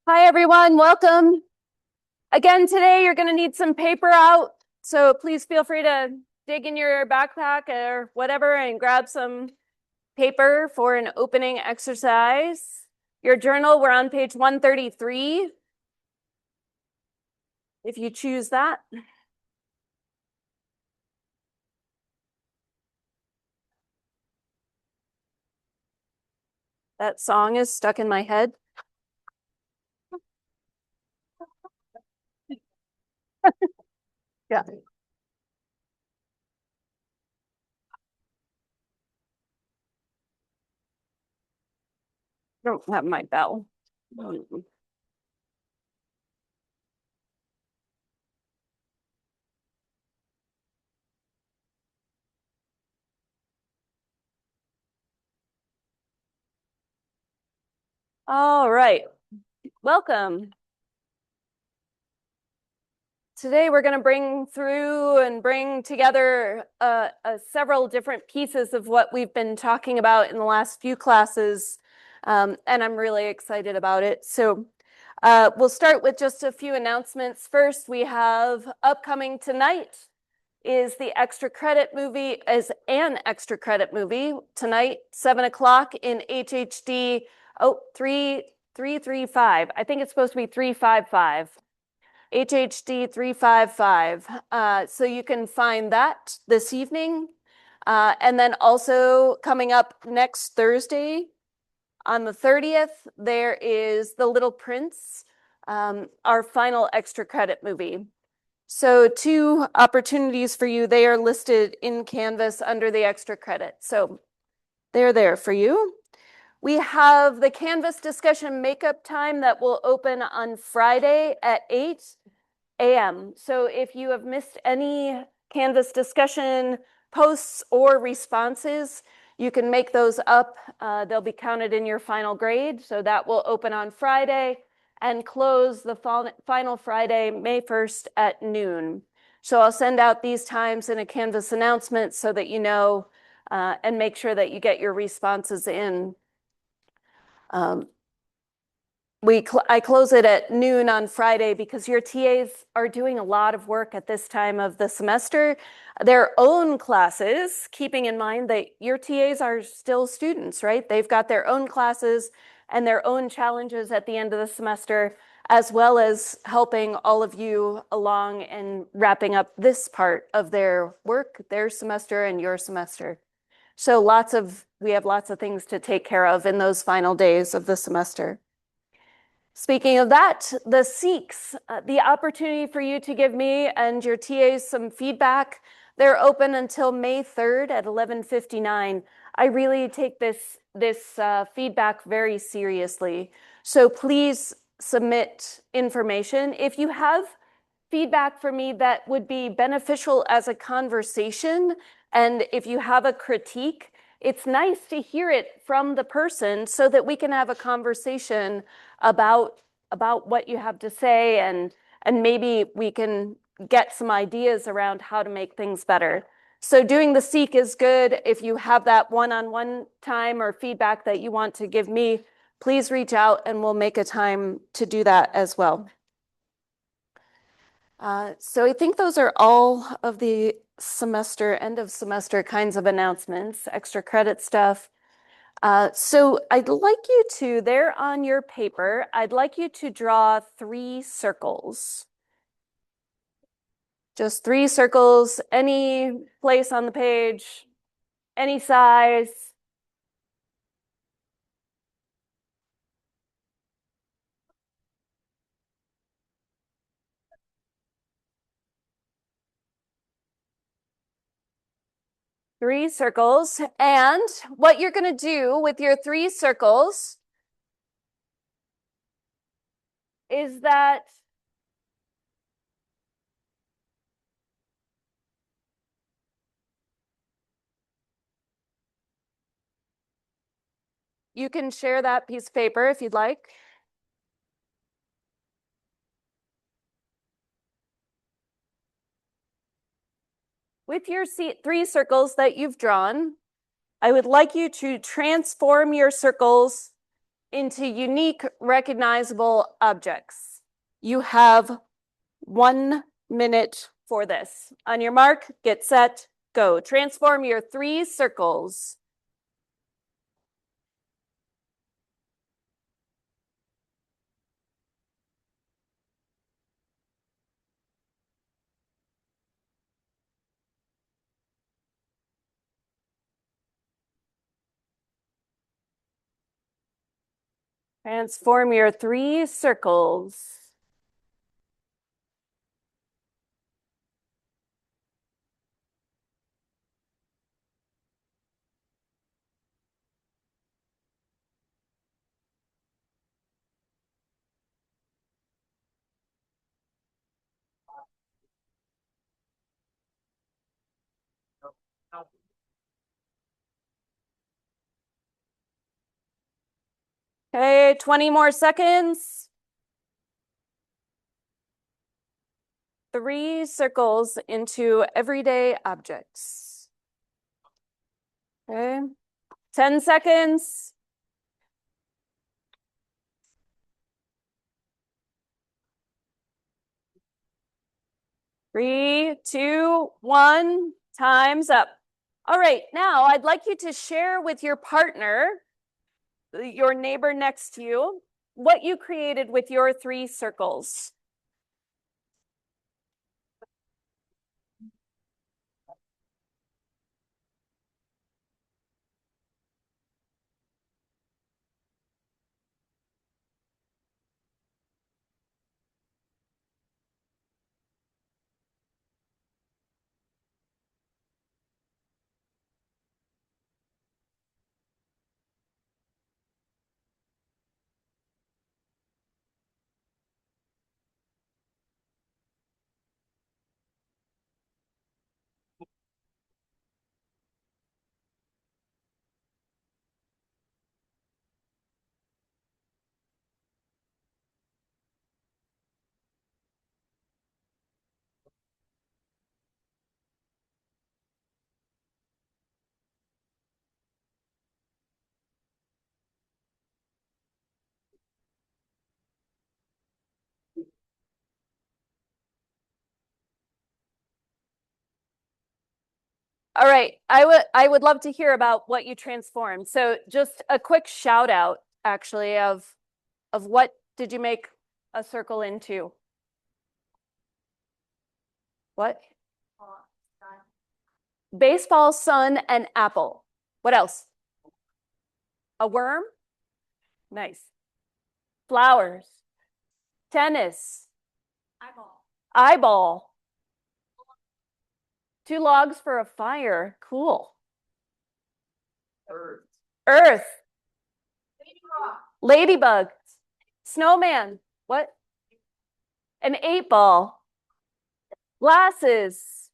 Hi, everyone. Welcome. Again, today you're going to need some paper out, so please feel free to dig in your backpack or whatever and grab some paper for an opening exercise. Your journal, we're on page 133, if you choose that. That song is stuck in my head. Yeah. I don't have my bell. All right. Welcome. Today we're going to bring together several different pieces of what we've been talking about in the last few classes, and I'm really excited about it. So we'll start with just a few announcements. First, we have upcoming tonight is the extra credit movie, is an extra credit movie tonight, 7 o'clock in HHD 335. I think it's supposed to be 355. HHD 355. So you can find that this evening. And then also coming up next Thursday on the 30th, there is The Little Prince, our final extra credit movie. So two opportunities for you. They are listed in Canvas under the extra credit. So they're there for you. We have the Canvas discussion makeup time that will open on Friday at 8 a.m. So if you have missed any Canvas discussion posts or responses, you can make those up. They'll be counted in your final grade. So that will open on Friday and close the final Friday, May 1st at noon. So I'll send out these times in a Canvas announcement so that you know, and make sure that you get your responses in. I close it at noon on Friday because your TAs are doing a lot of work at this time of the semester, their own classes, keeping in mind that your TAs are still students, right? They've got their own classes and their own challenges at the end of the semester, as well as helping all of you along and wrapping up this part of their work, their semester and your semester. So we have lots of things to take care of in those final days of the semester. Speaking of that, the SEEKs, the opportunity for you to give me and your TAs some feedback. They're open until May 3rd at 11:59. I really take this feedback very seriously. So please submit information. If you have feedback for me that would be beneficial as a conversation, and if you have a critique, it's nice to hear it from the person so that we can have a conversation about what you have to say, and maybe we can get some ideas around how to make things better. So doing the SEEK is good. If you have that one-on-one time or feedback that you want to give me, please reach out and we'll make a time to do that as well. So I think those are all of the end of semester kinds of announcements, extra credit stuff. So there on your paper, I'd like you to draw 3 circles. Just 3 circles, any place on the page, any size. 3 circles. And what you're going to do with your 3 circles is that you can share that piece of paper if you'd like. With your 3 circles that you've drawn, I would like you to transform your circles into unique recognizable objects. You have 1 minute for this. On your mark, get set, go. Transform your 3 circles. Transform your 3 circles. Okay, 20 more seconds. 3 circles into everyday objects. Okay, 10 seconds. 3, 2, 1, time's up. All right, now I'd like you to share with your partner, your neighbor next to you, what you created with your 3 circles. All right, I would love to hear about what you transformed. So just a quick shout out actually of what did you make a circle into? What? Baseball, sun, and apple. What else? A worm? Nice. Flowers. Tennis. Eyeball. 2 logs for a fire. Cool. Earth. Ladybug. Snowman. What? An 8 ball. Glasses.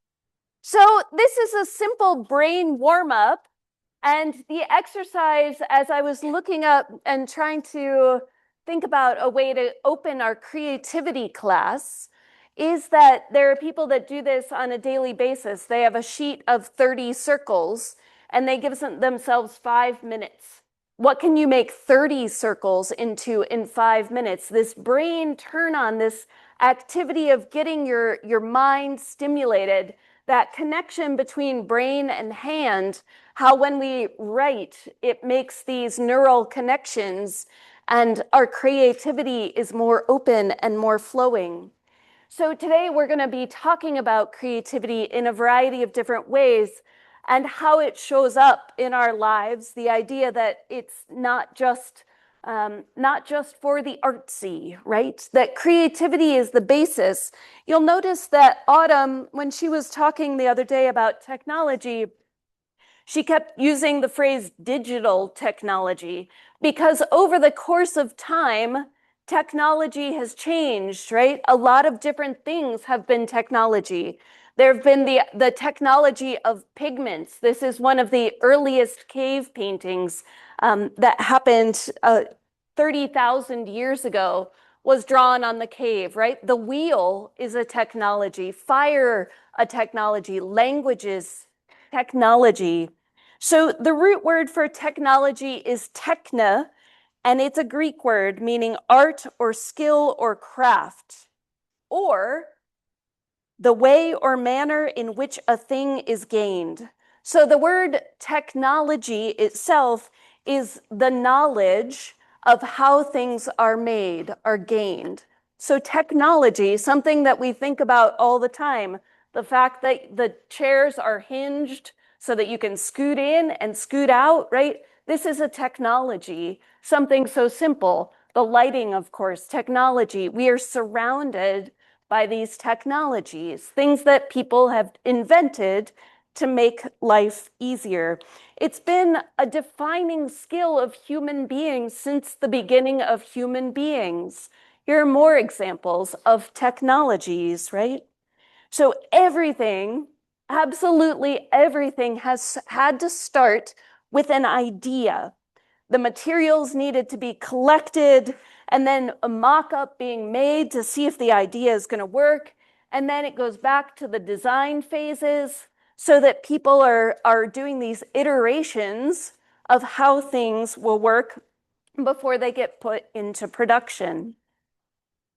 So this is a simple brain warm up. And the exercise, as I was looking up and trying to think about a way to open our creativity class, is that there are people that do this on a daily basis. They have a sheet of 30 circles and they give themselves 5 minutes. What can you make 30 circles into in 5 minutes? This brain turn on, this activity of getting your mind stimulated, that connection between brain and hand, how when we write, it makes these neural connections and our creativity is more open and more flowing. So today we're going to be talking about creativity in a variety of different ways and how it shows up in our lives. The idea that it's not just for the artsy, right? That creativity is the basis. You'll notice that Autumn, when she was talking the other day about technology, she kept using the phrase digital technology because over the course of time, technology has changed, right? A lot of different things have been technology. There have been the technology of pigments. This is one of the earliest cave paintings that happened 30,000 years ago, was drawn on the cave, right? The wheel is a technology, fire, a technology, languages, technology. So the root word for technology is techna, And it's a Greek word meaning art or skill or craft, or the way or manner in which a thing is gained. So the word technology itself is the knowledge of how things are made, are gained. So technology, something that we think about all the time, the fact that the chairs are hinged so that you can scoot in and scoot out, right? This is a technology, something so simple. The lighting, of course, technology. We are surrounded by these technologies, things that people have invented to make life easier. It's been a defining skill of human beings since the beginning of human beings. Here are more examples of technologies, right? So everything, absolutely everything has had to start with an idea. The materials needed to be collected, and then a mock-up being made to see if the idea is going to work. And then it goes back to the design phases so that people are doing these iterations of how things will work before they get put into production.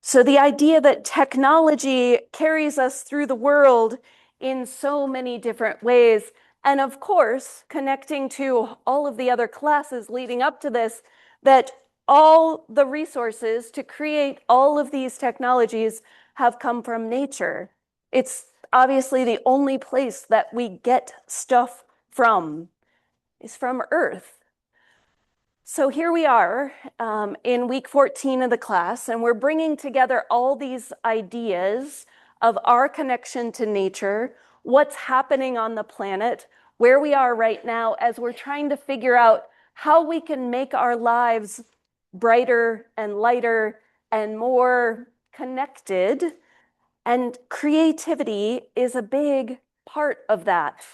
So the idea that technology carries us through the world in so many different ways, and of course, connecting to all of the other classes leading up to this, that all the resources to create all of these technologies have come from nature. It's obviously the only place that we get stuff from is from Earth. So here we are in week 14 of the class, and we're bringing together all these ideas of our connection to nature, what's happening on the planet, where we are right now, as we're trying to figure out how we can make our lives brighter and lighter and more connected. And creativity is a big part of that,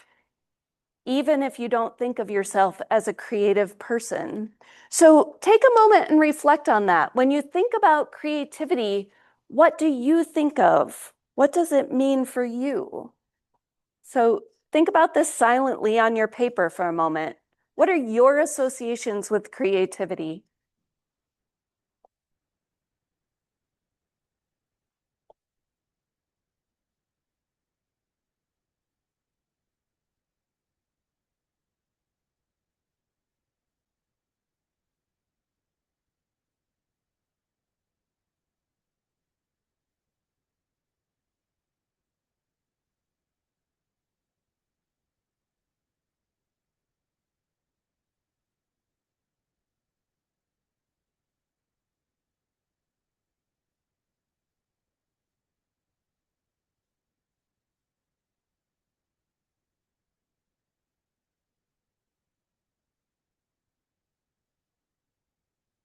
even if you don't think of yourself as a creative person. So take a moment and reflect on that. When you think about creativity, what do you think of? What does it mean for you? So think about this silently on your paper for a moment. What are your associations with creativity?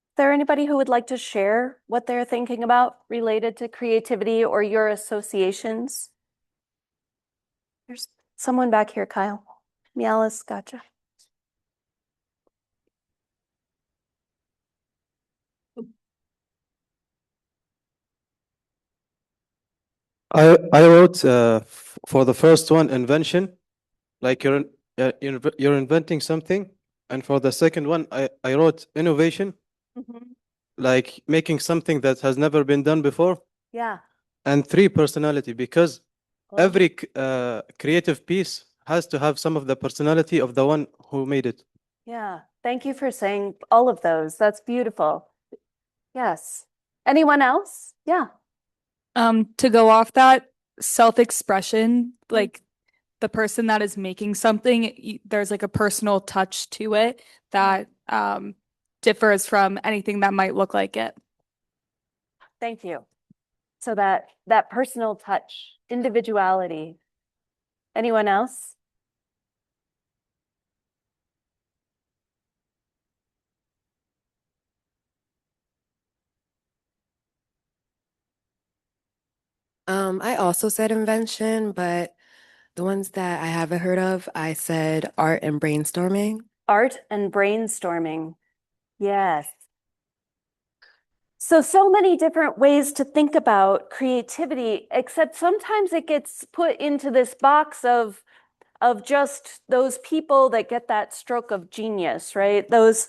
Is there anybody who would like to share what they're thinking about related to creativity or your associations? There's someone back here, Kyle. Mialis, gotcha. I wrote for the first one invention, like you're inventing something, and for the second one I wrote innovation, like making something that has never been done before, Yeah. and three, personality, because Love every creative piece has to have some of the personality of the one who made it. Yeah, thank you for saying all of those. That's beautiful. Yes. Anyone else? Yeah. To go off that, self-expression, like the person that is making something, there's like a personal touch to it that differs from anything that might look like it. Thank you. So that personal touch, individuality. Anyone else? I also said invention, but the ones that I haven't heard of, I said art and brainstorming. Art and brainstorming. Yes. So many different ways to think about creativity, except sometimes it gets put into this box of of just those people that get that stroke of genius, right? Those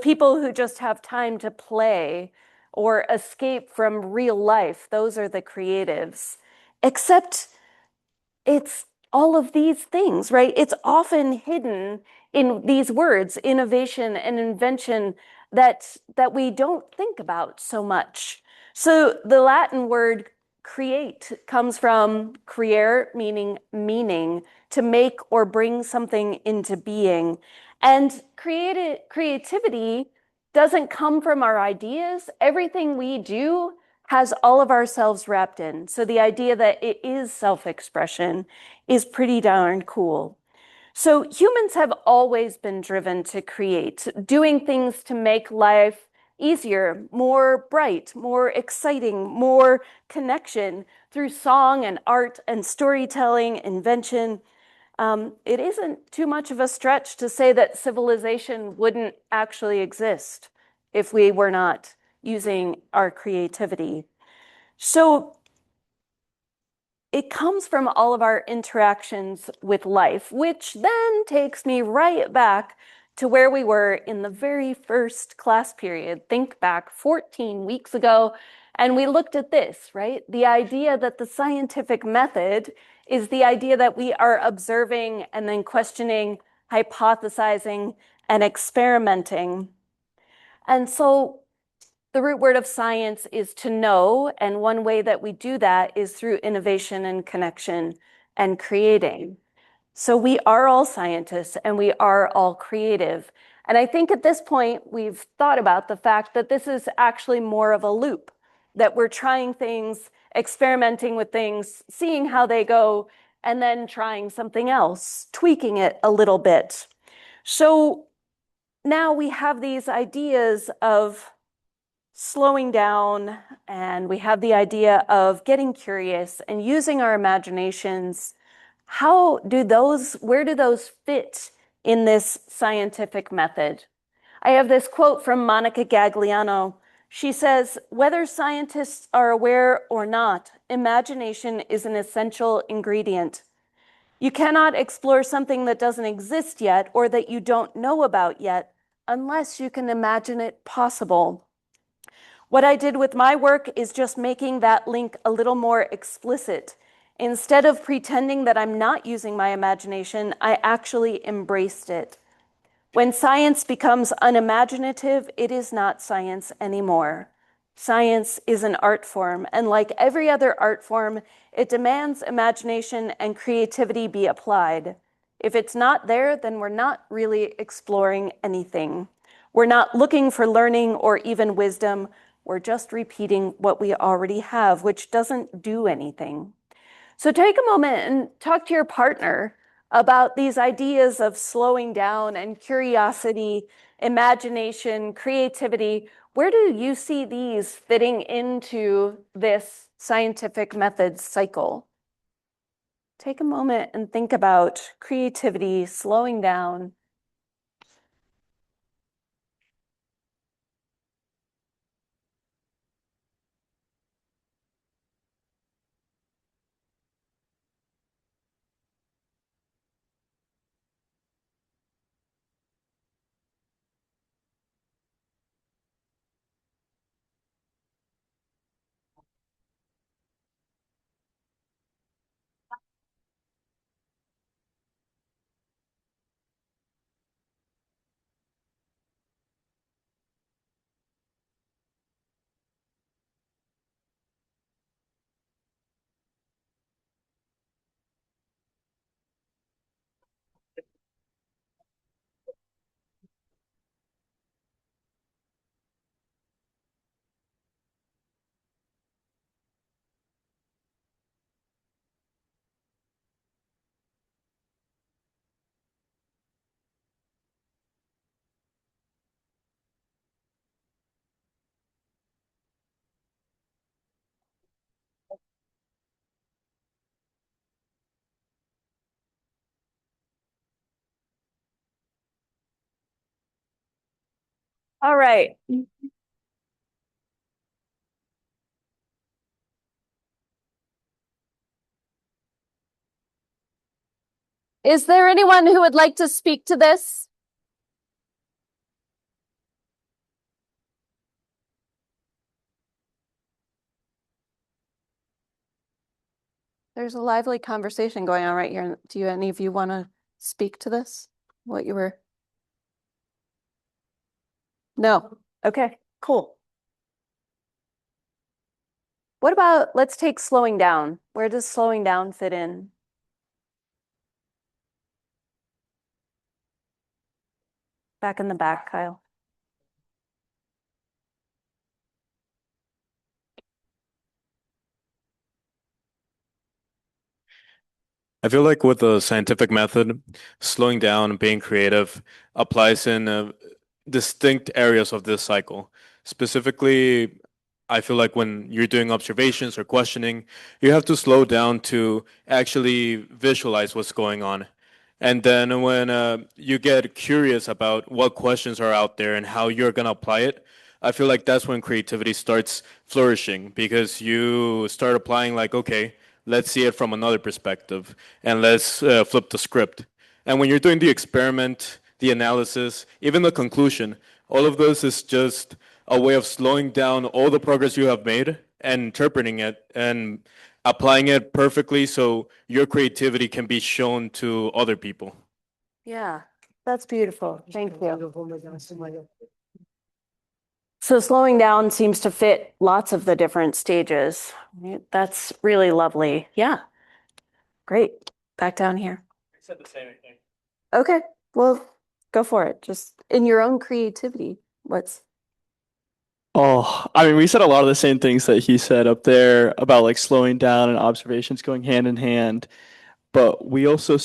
people who just have time to play or escape from real life. Those are the creatives. Except it's all of these things, right? It's often hidden in these words, innovation and invention, that we don't think about so much. So the Latin word create comes from creare, meaning, to make or bring something into being. And creativity doesn't come from our ideas. Everything we do has all of ourselves wrapped in. So the idea that it is self-expression is pretty darn cool. So humans have always been driven to create, doing things to make life easier, more bright, more exciting, more connection through song and art and storytelling, invention. It isn't too much of a stretch to say that civilization wouldn't actually exist if we were not using our creativity. So it comes from all of our interactions with life, which then takes me right back to where we were in the very first class period. Think back 14 weeks ago, and we looked at this, right? The idea that the scientific method is the idea that we are observing and then questioning, hypothesizing, and experimenting. And so the root word of science is to know, and one way that we do that is through innovation and connection and creating. So we are all scientists and we are all creative. And I think at this point, we've thought about the fact that this is actually more of a loop, that we're trying things, experimenting with things, seeing how they go, and then trying something else, tweaking it a little bit. So now we have these ideas of slowing down, and we have the idea of getting curious and using our imaginations. Where do those fit in this scientific method? I have this quote from Monica Gagliano. She says, "Whether scientists are aware or not, imagination is an essential ingredient. You cannot explore something that doesn't exist yet or that you don't know about yet unless you can imagine it possible." What I did with my work is just making that link a little more explicit. Instead of pretending that I'm not using my imagination, I actually embraced it. When science becomes unimaginative, it is not science anymore. Science is an art form, and like every other art form, it demands imagination and creativity be applied. If it's not there, then we're not really exploring anything. We're not looking for learning or even wisdom. We're just repeating what we already have, which doesn't do anything. So take a moment and talk to your partner about these ideas of slowing down and curiosity, imagination, creativity. Where do you see these fitting into this scientific methods cycle? Take a moment and think about creativity, slowing down. All right. Is there anyone who would like to speak to this? There's a lively conversation going on right here. Do you, any of you want to speak to this? What you were? No. Okay, cool. What about, let's take slowing down. Where does slowing down fit in? Back in the back, Kyle. I feel like with the scientific method, slowing down, being creative applies in distinct areas of this cycle. Specifically, I feel like when you're doing observations or questioning, you have to slow down to actually visualize what's going on. And then when you get curious about what questions are out there and how you're going to apply it, I feel like that's when creativity starts flourishing because you start applying, like, okay, let's see it from another perspective and let's flip the script. And when you're doing the experiment, the analysis, even the conclusion, all of this is just a way of slowing down all the progress you have made and interpreting it and applying it perfectly so your creativity can be shown to other people. Yeah, that's beautiful. Thank you. So slowing down seems to fit lots of the different stages. Right? That's really lovely. Yeah. Great. Back down here. I said the same thing. Okay, well, go for it. Just in your own creativity. What's Oh, I mean, we said a lot of the same things that he said up there about like slowing down and observations going hand in hand. But we also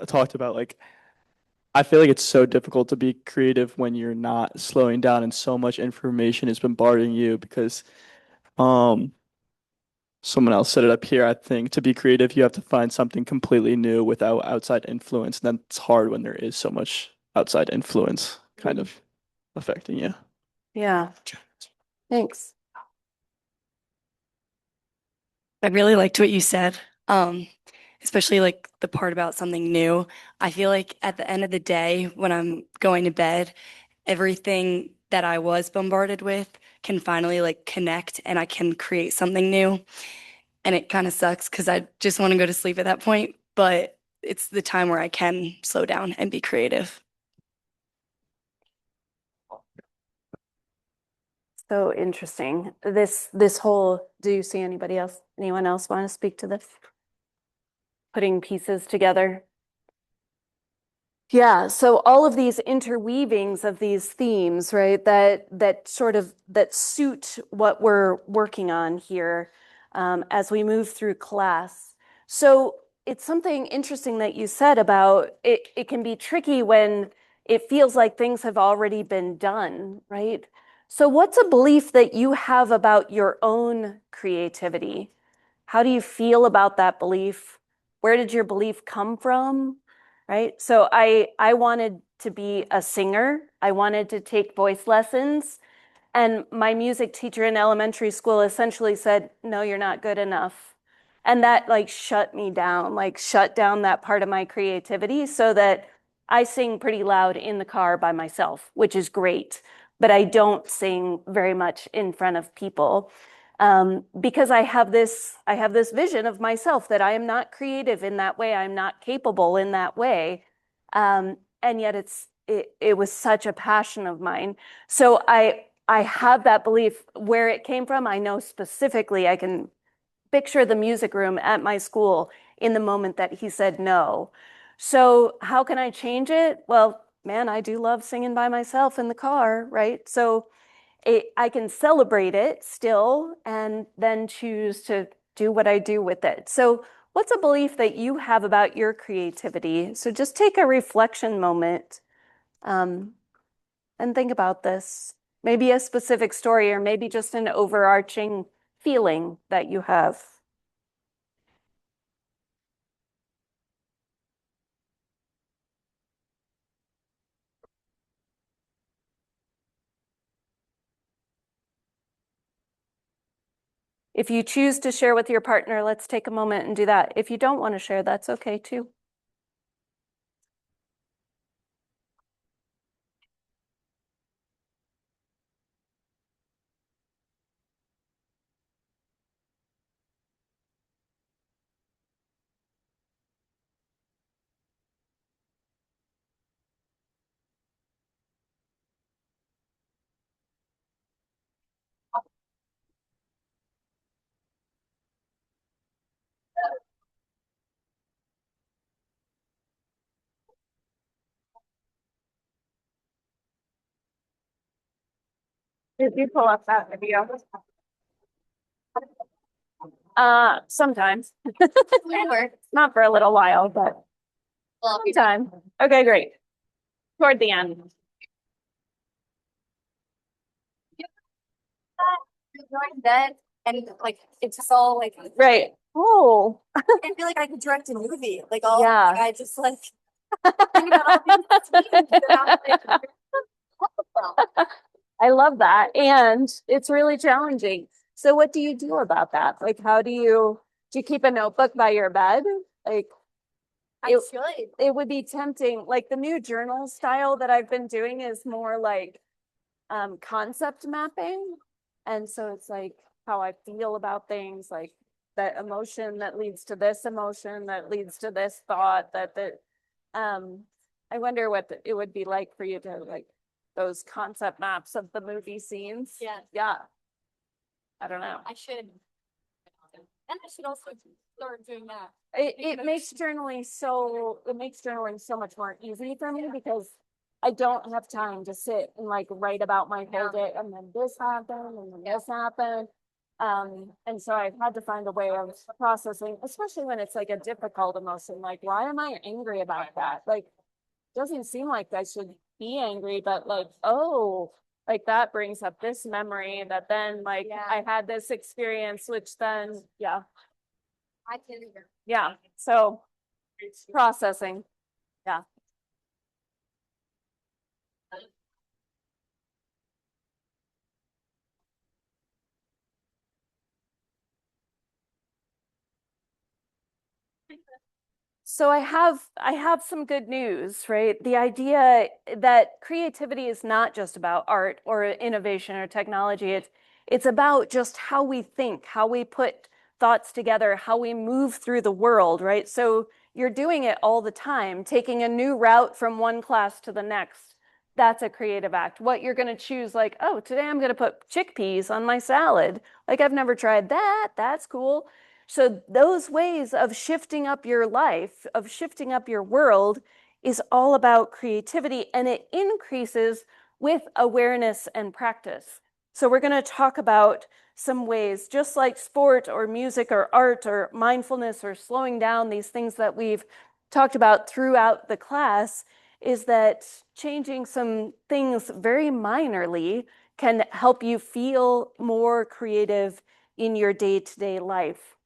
talked about like, I feel like it's so difficult to be creative when you're not slowing down and so much information is bombarding you because, um, someone else said it up here. I think to be creative, you have to find something completely new without outside influence. And that's hard when there is so much outside influence kind of affecting you. yeah. Thanks. I really liked what you said, especially like the part about something new. I feel like at the end of the day, when I'm going to bed, everything that I was bombarded with can finally like connect and I can create something new. And it kind of sucks because I just want to go to sleep at that point, but it's the time where I can slow down and be creative. So interesting. This whole, do you see anyone else want to speak to this? Putting pieces together. Yeah, so all of these interweavings of these themes, right, that sort of that suit what we're working on here as we move through class. So it's something interesting that you said about it can be tricky when it feels like things have already been done, right? So what's a belief that you have about your own creativity? How do you feel about that belief? Where did your belief come from? Right? So I wanted to be a singer. I wanted to take voice lessons. And my music teacher in elementary school essentially said, "No, you're not good enough." And that like shut me down, like shut down that part of my creativity so that I sing pretty loud in the car by myself, which is great, but I don't sing very much in front of people. Because I have this vision of myself that I am not creative in that way. I'm not capable in that way. And yet it was such a passion of mine. So I have that belief. Where it came from, I know specifically. I can picture the music room at my school in the moment that he said no. So how can I change it? Well, man, I do love singing by myself in the car, right? So I can celebrate it still and then choose to do what I do with it. So, what's a belief that you have about your creativity? So, just take a reflection moment and think about this. Maybe a specific story, or maybe just an overarching feeling that you have. If you choose to share with your partner, let's take a moment and do that. If you don't want to share, that's okay too. Did you pull up that video? Sometimes. Not for a little while, but sometime. Okay, great. Toward the end. That and like it's just all like Right. Oh. I feel like I could direct a movie. Like all Yeah. I just like think about all these scenes that I'm like, I love that. And it's really challenging. So what do you do about that? Like, how do you keep a notebook by your bed? Like, I it, should. it would be tempting. Like the new journal style that I've been doing is more like concept mapping. And so it's like how I feel about things, like that emotion that leads to this emotion that leads to this thought I wonder what it would be like for you to like those concept maps of the movie scenes. Yeah. Yeah. I don't know. I should. And I should also start doing that. It makes journaling so much more easy for me because I don't have time to sit and like write about my whole day and then this happened and then this happened. And so I've had to find a way of processing, especially when it's like a difficult emotion. Like, why am I angry about that? Like, doesn't seem like I should be angry, but like, oh, like that brings up this memory that then like I had this experience, which then, yeah. I can. Yeah, so processing, yeah. So I have some good news, right? The idea that creativity is not just about art or innovation or technology. It's about just how we think, how we put thoughts together, how we move through the world, right? So you're doing it all the time, taking a new route from one class to the next. That's a creative act. What you're going to choose, like, oh, today I'm going to put chickpeas on my salad. Like, I've never tried that. That's cool. So those ways of shifting up your life, of shifting up your world is all about creativity, and it increases with awareness and practice. So we're going to talk about some ways, just like sport or music or art or mindfulness or slowing down, these things that we've talked about throughout the class, is that changing some things very minorly can help you feel more creative in your day-to-day life.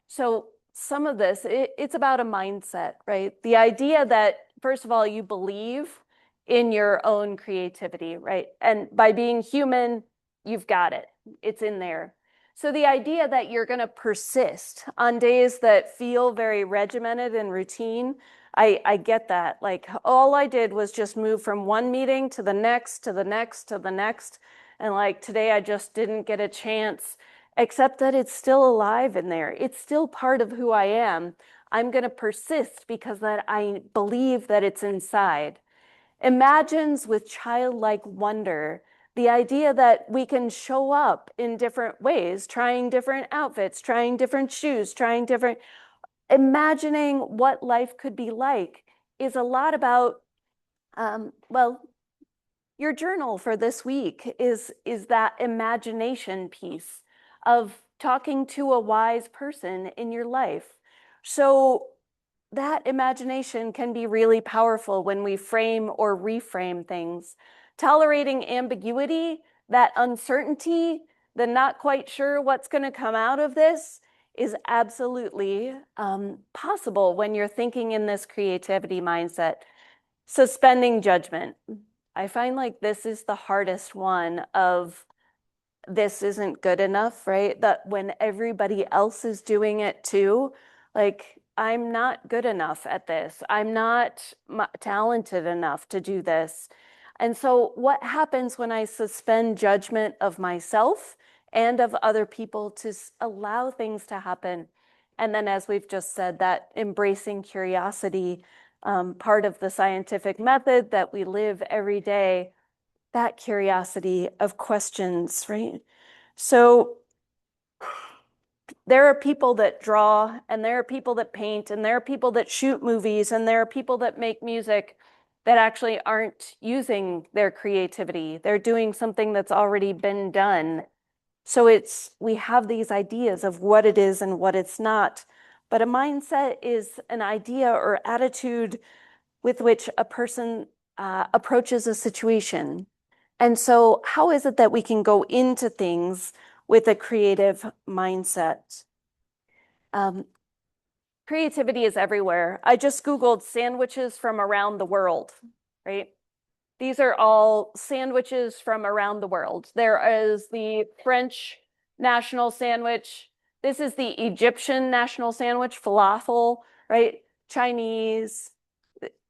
So some of this, it's about a mindset, right? The idea that, first of all, you believe in your own creativity, right? And by being human, you've got it. It's in there. So the idea that you're going to persist on days that feel very regimented and routine, I get that. Like all I did was just move from one meeting to the next, to the next, to the next. And like today, I just didn't get a chance, except that it's still alive in there. It's still part of who I am. I'm going to persist because that I believe that it's inside. Imagines with childlike wonder the idea that we can show up in different ways, trying different outfits, trying different shoes, imagining what life could be like is a lot about, well, your journal for this week is that imagination piece of talking to a wise person in your life. So that imagination can be really powerful when we frame or reframe things. Tolerating ambiguity, that uncertainty, the not quite sure what's going to come out of this is absolutely possible when you're thinking in this creativity mindset. Suspending judgment. I find like this is the hardest one of this isn't good enough, right? That when everybody else is doing it too, like I'm not good enough at this. I'm not talented enough to do this. And so what happens when I suspend judgment of myself and of other people to allow things to happen? And then as we've just said, that embracing curiosity, part of the scientific method that we live every day, that curiosity of questions, right? So there are people that draw, and there are people that paint, and there are people that shoot movies, and there are people that make music. that actually aren't using their creativity. They're doing something that's already been done. So we have these ideas of what it is and what it's not. But a mindset is an idea or attitude with which a person approaches a situation. And so how is it that we can go into things with a creative mindset? Creativity is everywhere. I just Googled sandwiches from around the world, right? These are all sandwiches from around the world. There is the French national sandwich. This is the Egyptian national sandwich, falafel, right? Chinese,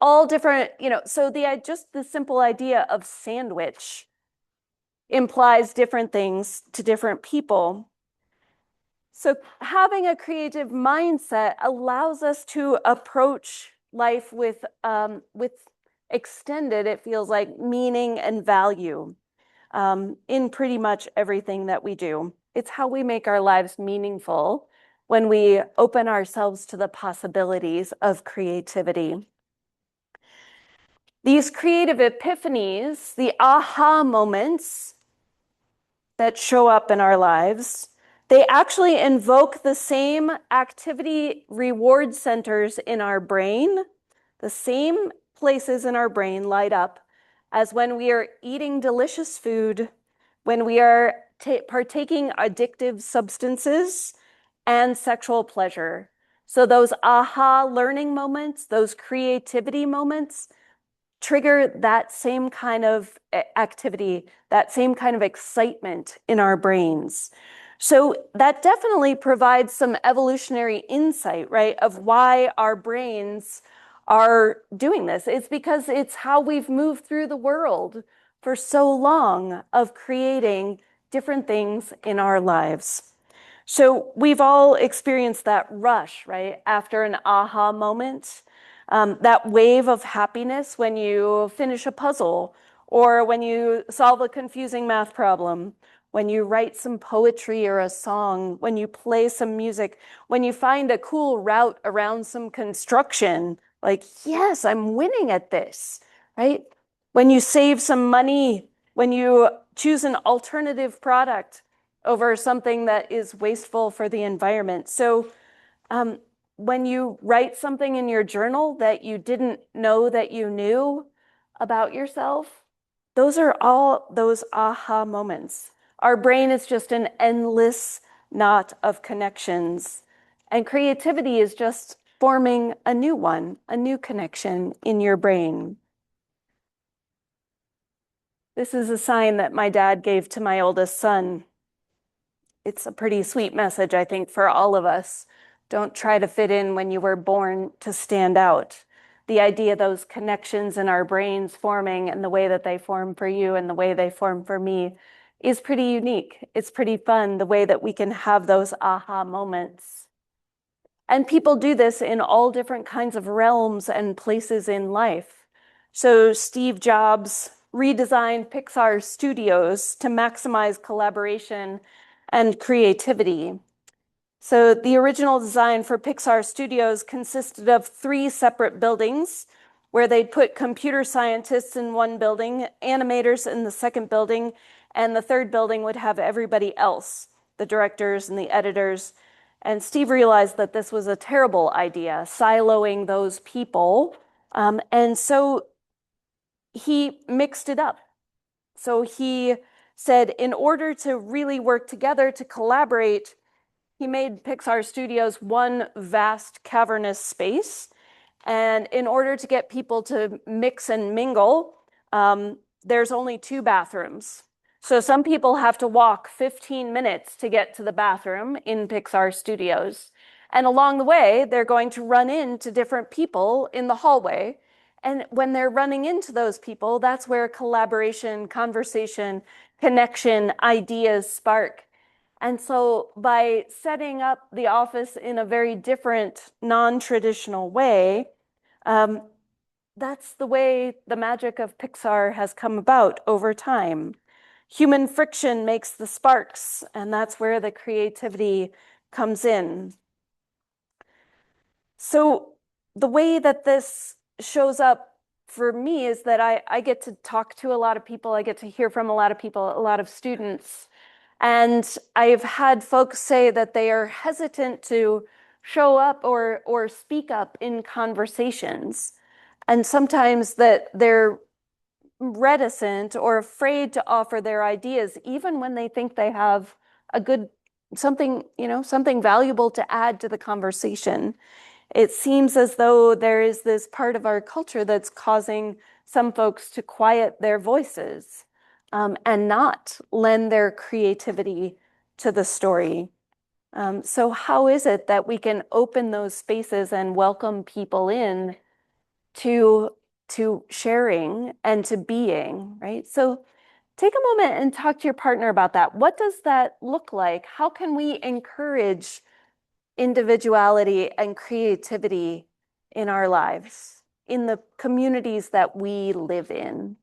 all different, so just the simple idea of sandwich implies different things to different people. So having a creative mindset allows us to approach life with extended, it feels like, meaning and value in pretty much everything that we do. It's how we make our lives meaningful when we open ourselves to the possibilities of creativity. These creative epiphanies, the aha moments that show up in our lives, they actually invoke the same activity reward centers in our brain. The same places in our brain light up as when we are eating delicious food, when we are partaking addictive substances, and sexual pleasure. So those aha learning moments, those creativity moments, trigger that same kind of activity, that same kind of excitement in our brains. So that definitely provides some evolutionary insight, right, of why our brains are doing this. It's because it's how we've moved through the world for so long of creating different things in our lives. So we've all experienced that rush, right, after an aha moment. That wave of happiness when you finish a puzzle, or when you solve a confusing math problem, when you write some poetry or a song, when you play some music, when you find a cool route around some construction, like, yes, I'm winning at this, right? When you save some money, when you choose an alternative product over something that is wasteful for the environment. So, when you write something in your journal that you didn't know that you knew about yourself, those are all those aha moments. Our brain is just an endless knot of connections, and creativity is just forming a new one, a new connection in your brain. This is a sign that my dad gave to my oldest son. It's a pretty sweet message, I think, for all of us. Don't try to fit in when you were born to stand out. The idea, those connections in our brains forming and the way that they form for you and the way they form for me is pretty unique. It's pretty fun, the way that we can have those aha moments. And people do this in all different kinds of realms and places in life. So Steve Jobs redesigned Pixar Studios to maximize collaboration and creativity. So the original design for Pixar Studios consisted of 3 separate buildings where they'd put computer scientists in one building, animators in the second building, and the third building would have everybody else, the directors and the editors. And Steve realized that this was a terrible idea, siloing those people. And so he mixed it up. So he said, in order to really work together, to collaborate, he made Pixar Studios one vast cavernous space. And in order to get people to mix and mingle, there's only 2 bathrooms. So some people have to walk 15 minutes to get to the bathroom in Pixar Studios. And along the way, they're going to run into different people in the hallway. And when they're running into those people, that's where collaboration, conversation, connection, ideas spark. And so by setting up the office in a very different, non-traditional way, that's the way the magic of Pixar has come about over time. Human friction makes the sparks, and that's where the creativity comes in. So the way that this shows up for me is that I get to talk to a lot of people. I get to hear from a lot of people, a lot of students. And I've had folks say that they are hesitant to show up or speak up in conversations. And sometimes that they're reticent or afraid to offer their ideas, even when they think they have a good something, something valuable to add to the conversation. It seems as though there is this part of our culture that's causing some folks to quiet their voices, and not lend their creativity to the story. So how is it that we can open those spaces and welcome people in to sharing and to being, right? So take a moment and talk to your partner about that. What does that look like? How can we encourage individuality and creativity in our lives, in the communities that we live in?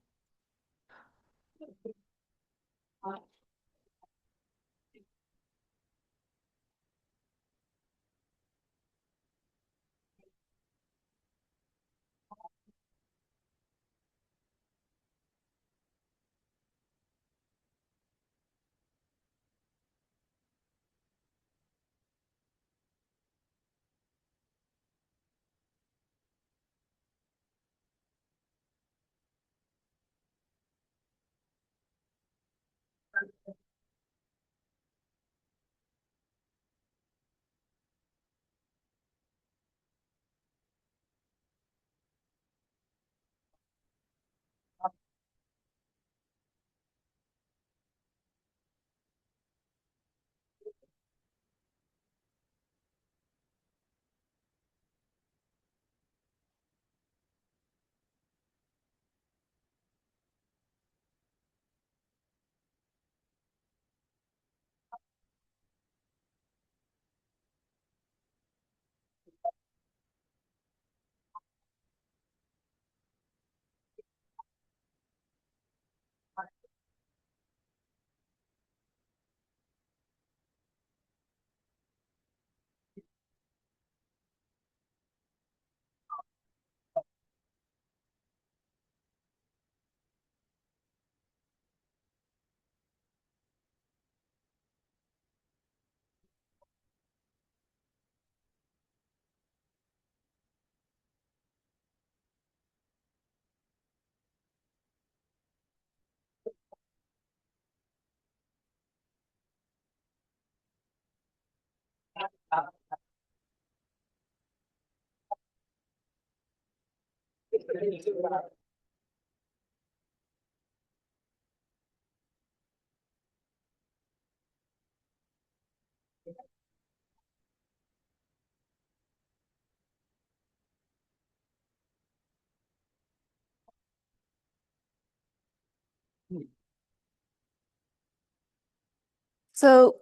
So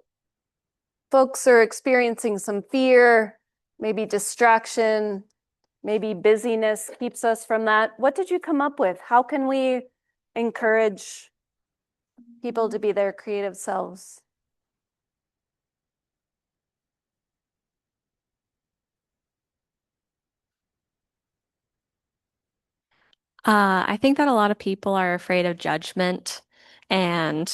folks are experiencing some fear, maybe distraction, maybe busyness keeps us from that. What did you come up with? How can we encourage people to be their creative selves? I think that a lot of people are afraid of judgment. And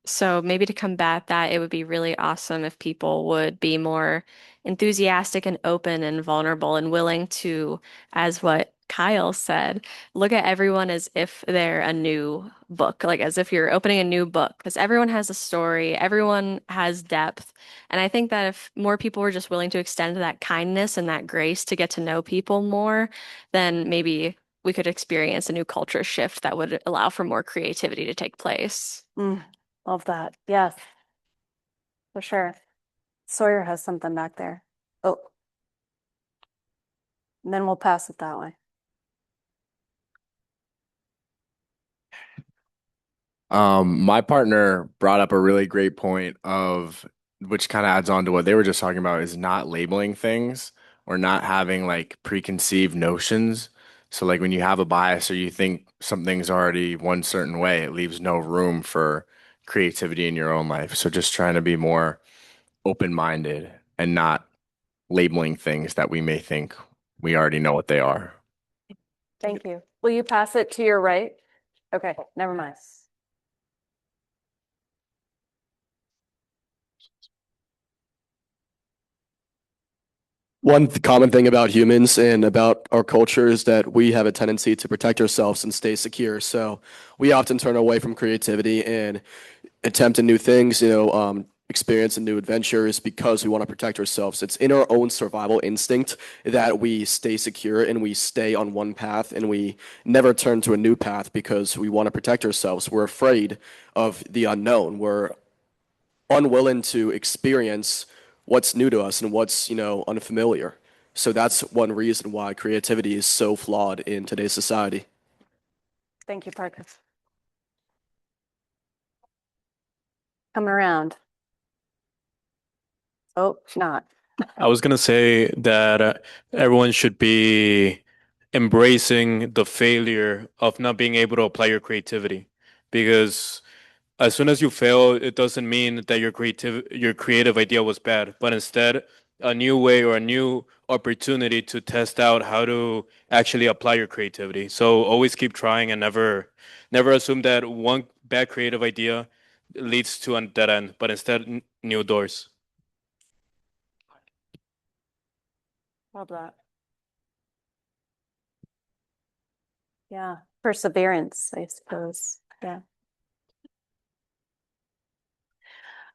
so maybe to combat that, it would be really awesome if people would be more enthusiastic and open and vulnerable and willing to, as what Kyle said, look at everyone as if they're a new book, like as if you're opening a new book, because everyone has a story, everyone has depth. And I think that if more people were just willing to extend that kindness and that grace to get to know people more, then maybe we could experience a new culture shift that would allow for more creativity to take place. Love that. Yes, for sure. Sawyer has something back there. Oh, and then we'll pass it that way. My partner brought up a really great point of which kind of adds on to what they were just talking about is not labeling things or not having like preconceived notions. So like when you have a bias or you think something's already one certain way, it leaves no room for creativity in your own life. So just trying to be more open-minded and not labeling things that we may think we already know what they are. Thank you. Will you pass it to your right? Okay, never mind. One common thing about humans and about our culture is that we have a tendency to protect ourselves and stay secure. So we often turn away from creativity and attempt new things, experience new adventures because we want to protect ourselves. It's in our own survival instinct that we stay secure and we stay on one path and we never turn to a new path because we want to protect ourselves. We're afraid of the unknown. We're unwilling to experience what's new to us and what's, unfamiliar. So that's one reason why creativity is so flawed in today's society. Thank you, Parker. Come around. Oh, not. I was gonna say that everyone should be embracing the failure of not being able to apply your creativity, because as soon as you fail, it doesn't mean that your creative idea was bad, but instead a new way or a new opportunity to test out how to actually apply your creativity. So always keep trying and never assume that one bad creative idea leads to a dead end, but instead new doors. Love that. Yeah, perseverance, I suppose. Yeah.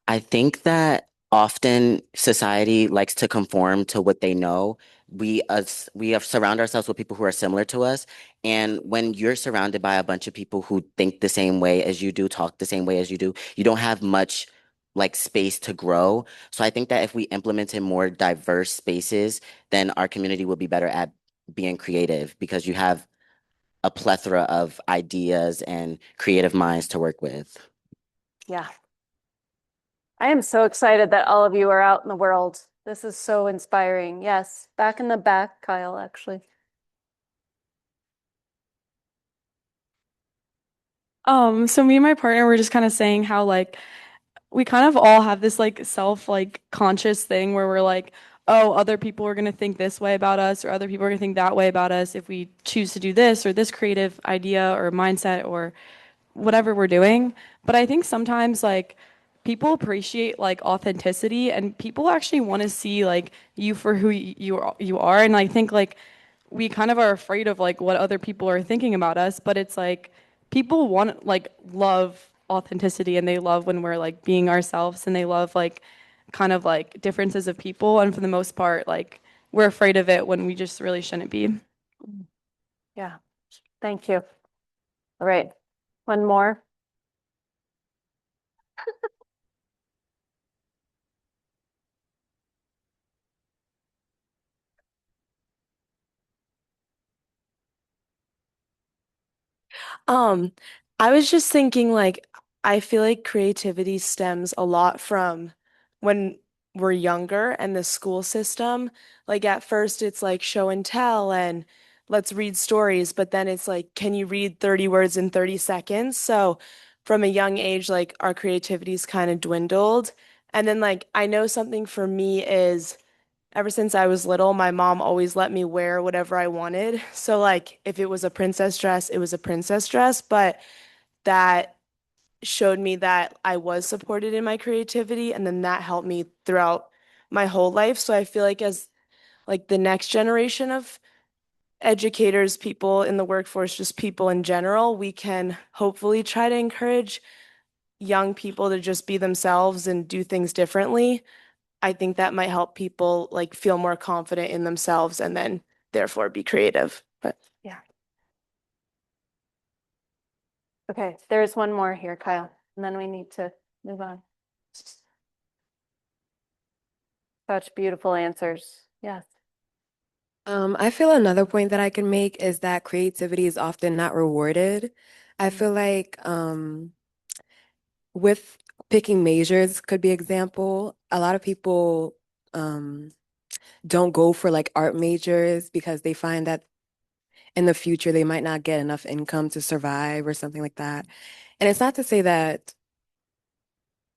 I think that often society likes to conform to what they know. We have surround ourselves with people who are similar to us. And when you're surrounded by a bunch of people who think the same way as you do, talk the same way as you do, you don't have much like space to grow. So I think that if we implemented more diverse spaces, then our community will be better at being creative because you have a plethora of ideas and creative minds to work with. Yeah. I am so excited that all of you are out in the world. This is so inspiring. Yes, back in the back, Kyle, actually. So me and my partner were just kind of saying how like we kind of all have this like self like conscious thing where we're like, oh, other people are gonna think this way about us, or other people are gonna think that way about us if we choose to do this or this creative idea or mindset or whatever we're doing. But I think sometimes like people appreciate like authenticity and people actually want to see like you for who you are. And I think like we kind of are afraid of like what other people are thinking about us, but it's like people want like love authenticity and they love when we're like being ourselves and they love like kind of like differences of people, and for the most part like we're afraid of it when we just really shouldn't be. Yeah. Thank you. All right. One more. Um, I was just thinking like I feel like creativity stems a lot from when we're younger and the school system. Like at first it's like show and tell and let's read stories, but then it's like, can you read 30 words in 30 seconds? So from a young age, like our creativity's kind of dwindled. And then like I know something for me is ever since I was little, my mom always let me wear whatever I wanted. So, like, if it was a princess dress, it was a princess dress. But that showed me that I was supported in my creativity. And then that helped me throughout my whole life. So I feel like as like the next generation of educators, people in the workforce, just people in general, we can hopefully try to encourage young people to just be themselves and do things differently. I think that might help people like feel more confident in themselves and then therefore be creative. But Yeah. Okay, there's one more here, Kyle, and then we need to move on. Such beautiful answers. Yes. I feel another point that I can make is that creativity is often not rewarded. I feel like with picking majors could be example. A lot of people don't go for like art majors because they find that in the future they might not get enough income to survive or something like that. And it's not to say that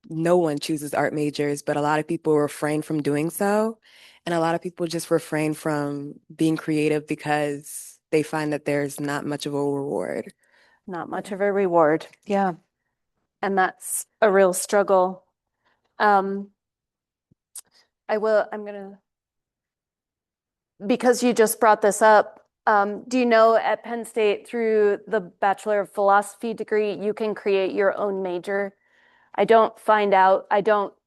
no one chooses art majors, but a lot of people refrain from doing so. And a lot of people just refrain from being creative because they find that there's not much of a reward. Not much of a reward. Yeah. And that's a real struggle. I'm gonna, because you just brought this up, do you know at Penn State through the Bachelor of Philosophy degree, you can create your own major? I don't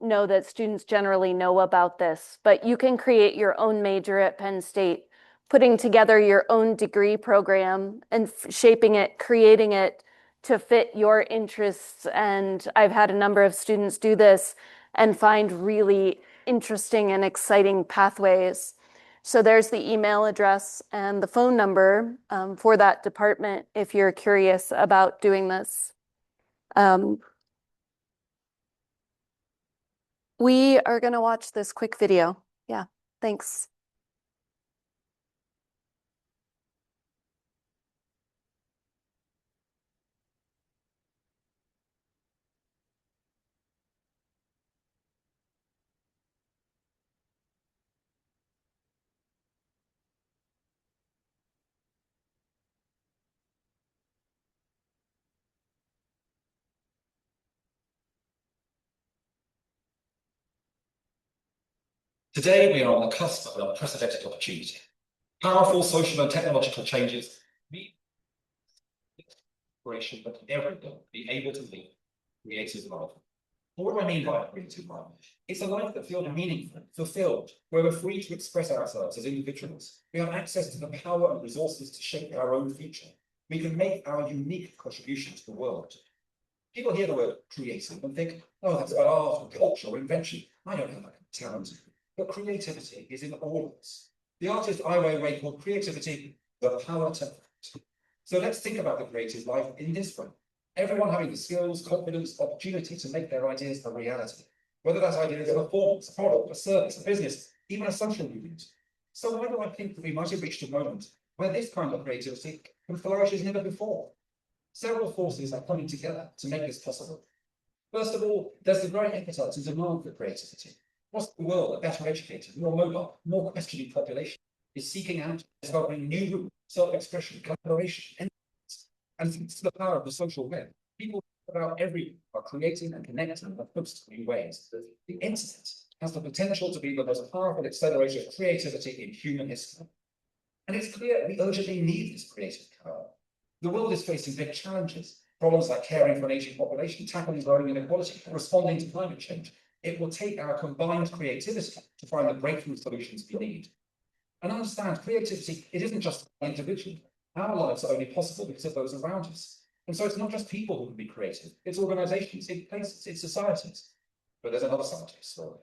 know that students generally know about this, but you can create your own major at Penn State, putting together your own degree program and shaping it, creating it to fit your interests. And I've had a number of students do this and find really interesting and exciting pathways. So there's the email address and the phone number for that department if you're curious about doing this. We are going to watch this quick video. Yeah, thanks. Today, we are on the cusp of an unprecedented opportunity. Powerful social and technological changes mean inspiration that everyone be able to live a creative life. What do I mean by a creative life? It's a life that feels meaningful, fulfilled, where we're free to express ourselves as individuals. We have access to the power and resources to shape our own future. We can make our unique contribution to the world. People hear the word creative and think, oh, that's about art or culture or invention. I don't have that talent. But creativity is in all of us. The artist Ai Weiwei called creativity the power to act. So let's think about the creative life in this way. Everyone having the skills, confidence, opportunity to make their ideas a reality. Whether that idea is a performance, a product, a service, a business, even a social movement. So why do I think that we might have reached a moment where this kind of creativity can flourish as never before? Several forces are coming together to make this possible. First of all, there's the growing appetite and demand for creativity. Across the world, a better educated, more mobile, more questioning population is seeking out, discovering new routes, self-expression, collaboration, and thanks to the power of the social web, people about everyone are creating and connecting in most new ways. The internet has the potential to be the most powerful accelerator of creativity in human history. And it's clear we urgently need this creative power. The world is facing big challenges, problems like caring for an aging population, tackling growing inequality, responding to climate change. It will take our combined creativity to find the breakthrough solutions we need. And understand, creativity, it isn't just individual. Our lives are only possible because of those around us. And so it's not just people who can be creative, it's organizations, it's places, it's societies. But there's another side to the story,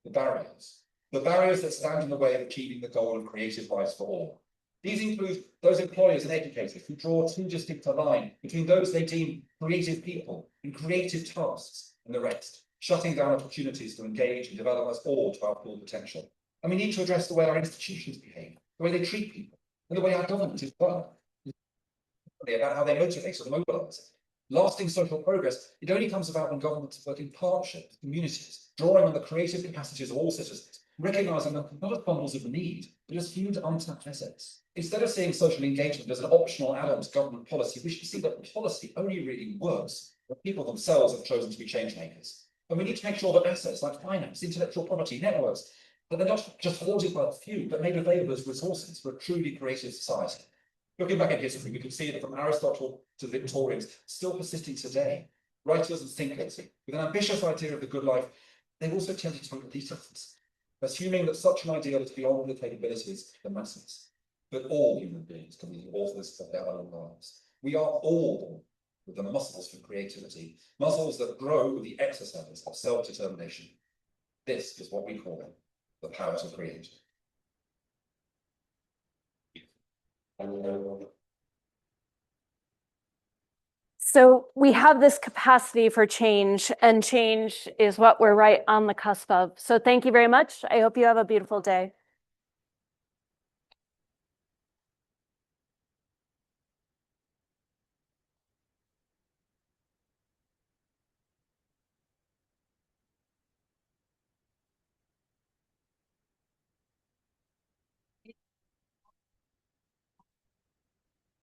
the barriers. The barriers that stand in the way of achieving the goal of creative lives for all. These include those employers and educators who draw too distinct a line between those they deem creative people and creative tasks and the rest, shutting down opportunities to engage and develop us all to our full potential. And we need to address the way our institutions behave, the way they treat people, and the way our government is run. About how they motivate or mobilize. Lasting social progress, it only comes about when governments work in partnership with communities, drawing on the creative capacities of all citizens, recognizing them not as bundles of need, but as huge untapped assets. Instead of seeing social engagement as an optional add-on to government policy, we should see that policy only really works when people themselves have chosen to be change makers. And we need to make sure that assets like finance, intellectual property, networks, that they're not just hoarded by a few, but made available as resources for a truly creative society. Looking back at history, we can see that from Aristotle to the Victorians, still persisting today, writers and thinkers with an ambitious idea of the good life, they've also tended to look details, assuming that such an ideal is beyond the capabilities of the masses. But all human beings can be the authors of their own lives. We are all born with the muscles for creativity, muscles that grow with the exercise of self-determination. This is what we call the power to create. So we have this capacity for change, and change is what we're right on the cusp of. So thank you very much. I hope you have a beautiful day.